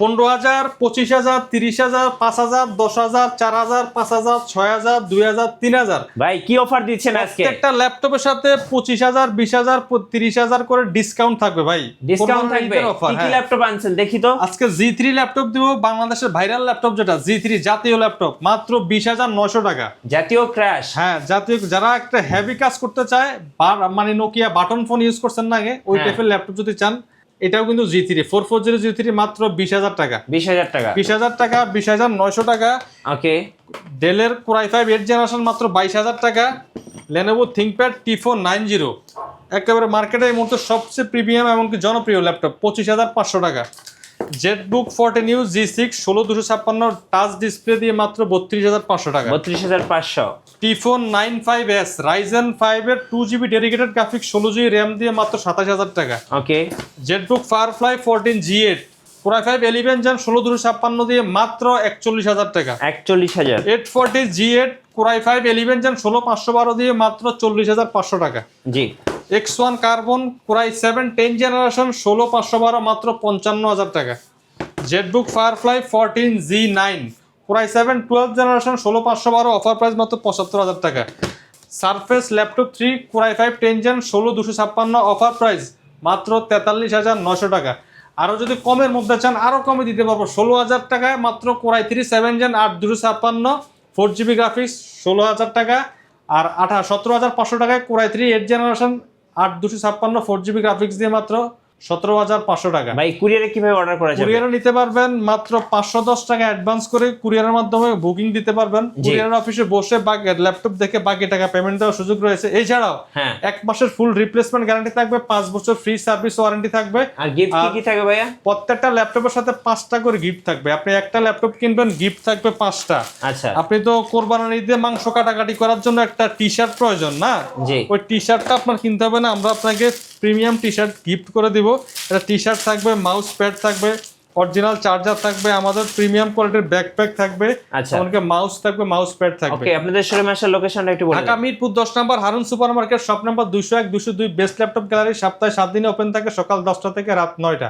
15,000, 25,000, 30,000, 5,000, 10,000, 4,000, 5,000, 6,000, 2,000, 3,000। ভাই কি অফার দিচ্ছেন আজকে? প্রত্যেকটা ল্যাপটপের সাথে 25,000, 20,000, 30,000 করে ডিসকাউন্ট থাকবে ভাই। ডিসকাউন্ট থাকবে। কি কি ল্যাপটপ আনছেন দেখি তো? আজকে G3 ল্যাপটপ দিব, বাংলাদেশের ভাইরাল ল্যাপটপ যেটা G3 জাতীয় ল্যাপটপ, মাত্র 20,900 টাকা। জাতীয় ক্র্যাশ। হ্যাঁ, জাতীয়, যারা একটা হেভি কাজ করতে চায়, মানে নোকিয়া বাটন ফোন ইউজ করছেন না আগে, ওই টাইপের ল্যাপটপ যদি চান, এটাও কিন্তু G3 440 G3 মাত্র 20,000 টাকা। 20,000 টাকা। 20,000 টাকা, 20,900 টাকা। ওকে। ডেলের Core i5 8th জেনারেশন মাত্র 22,000 টাকা। Lenovo ThinkPad T490 একেবারে মার্কেটে এই মুহূর্তে সবচেয়ে প্রিমিয়াম এমনকি জনপ্রিয় ল্যাপটপ, 25,500 টাকা। Jetbook 14U G6 16256 touch display দিয়ে মাত্র 32,500 টাকা। 32,500। T-Phone 95S Ryzen 5 এর 2GB dedicated graphics 16GB RAM দিয়ে মাত্র 27,000 টাকা। Okay. Jetbook Firefly 14 G8 Core i5 11 Gen 16/256 দিয়ে মাত্র 41,000 টাকা। 41,000। 840 G8 Core i5 11 Gen 16/512 দিয়ে মাত্র 40,500 টাকা। জি। X1 Carbon Core i7 10 generation 16/512 মাত্র 55,000 টাকা। Jetbook Firefly 14 Z9 Core i7 12 generation 16/512 offer price মাত্র 75,000 টাকা। Surface laptop 3 Core i5 10 Gen 16/256 offer price মাত্র 43,900 টাকা। আরো যদি কমের মধ্যে চান আরো কমে দিতে পারবো, 16,000 টাকায় মাত্র Core i3 7 Gen 8/256 4GB graphics 16,000 টাকা। আর 17,500 টাকায় Core i3 8 generation 8/256 4GB graphics দিয়ে মাত্র 17,500 টাকা। ভাই কুরিয়ারে কিভাবে অর্ডার করা যাবে? কুরিয়ারে নিতে পারবেন মাত্র 510 টাকা অ্যাডভান্স করে কুরিয়ারের মাধ্যমে বুকিং দিতে পারবেন। কুরিয়ার অফিসে বসে ল্যাপটপ দেখে বাকি টাকা পেমেন্ট দেওয়ার সুযোগ রয়েছে। এছাড়াও 1 মাসের ফুল রিপ্লেসমেন্ট গ্যারান্টি থাকবে, 5 বছর ফ্রি সার্ভিস ওয়ারেন্টি থাকবে। আর গিফট কি কি থাকবে ভাইয়া? প্রত্যেকটা ল্যাপটপের সাথে 5টা করে গিফট থাকবে। আপনি একটা ল্যাপটপ কিনবেন, গিফট থাকবে 5টা। আচ্ছা। আপনি তো কোরবানির ঈদে মাংস কাটাকাটি করার জন্য একটা টি-শার্ট প্রয়োজন না? জি। ওই টি-শার্টটা আপনার কিনতে হবে না, আমরা আপনাকে প্রিমিয়াম টি-শার্ট গিফট করে দিব। এটা টি-শার্ট থাকবে, মাউস প্যাড থাকবে, অরিজিনাল চার্জার থাকবে, আমাদের প্রিমিয়াম কোয়ালিটির ব্যাকপ্যাক থাকবে, আচ্ছা। এমনকি মাউস থাকবে, মাউস প্যাড থাকবে। ওকে, আপনাদের শোরুমে আসার লোকেশনটা একটু বলুন। Dhaka Mirpur 10 number Harun super market, shop number 201 202, best laptop gallery. সপ্তাহে 7 দিনে ওপেন থাকে, সকাল 10টা থেকে রাত 9টা।